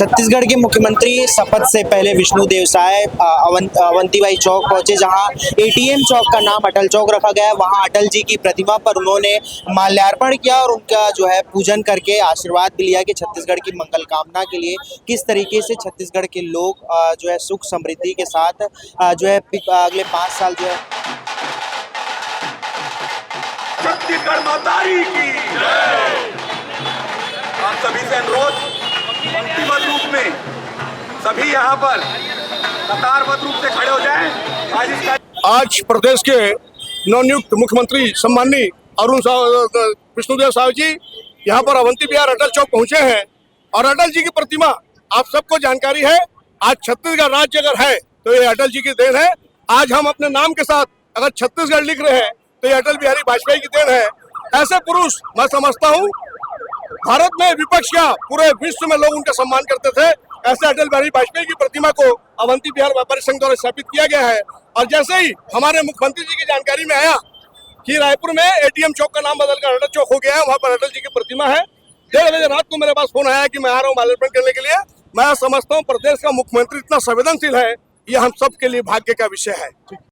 छत्तीसगढ़ के मुख्यमंत्री शपथ से पहले विष्णुदेव साय अवंतीबाई चौक पहुंचे, जहां एटीएम चौक का नाम अटल चौक रखा गया है। वहां अटल जी की प्रतिमा पर उन्होंने माल्यार्पण किया और उनका जो है पूजन करके आशीर्वाद भी लिया कि छत्तीसगढ़ की मंगल कामना के लिए किस तरीके से छत्तीसगढ़ के लोग जो है सुख समृद्धि के साथ जो है अगले 5 साल जो है छत्तीसगढ़ मातारी की आप सभी से अनुरोध पंक्तिबद्ध रूप में सभी यहाँ पर कतारबद्ध रूप से खड़े हो जाएं। आज प्रदेश के नवनियुक्त मुख्यमंत्री सम्माननीय विष्णुदेव साय जी यहाँ पर अवंती विहार अटल चौक पहुँचे हैं और अटल जी की प्रतिमा आप सबको जानकारी है। आज छत्तीसगढ़ राज्य अगर है तो ये अटल जी की देन है। आज हम अपने नाम के साथ अगर छत्तीसगढ़ लिख रहे हैं तो ये अटल बिहारी वाजपेयी की देन है। ऐसे पुरुष मैं समझता हूँ भारत में विपक्ष क्या पूरे विश्व में लोग उनका सम्मान करते थे। ऐसे अटल बिहारी वाजपेयी की प्रतिमा को अवंती विहार व्यापारी संघ द्वारा स्थापित किया गया है। और जैसे ही हमारे मुख्यमंत्री जी की जानकारी में आया कि रायपुर में एटीएम चौक का नाम बदलकर अटल चौक हो गया है, वहाँ पर अटल जी की प्रतिमा है। 1:30 बजे रात को मेरे पास फोन आया कि मैं आ रहा हूँ माल्यार्पण करने के लिए। मैं समझता हूँ प्रदेश का मुख्यमंत्री इतना संवेदनशील है, ये हम सब के लिए भाग्य का विषय है।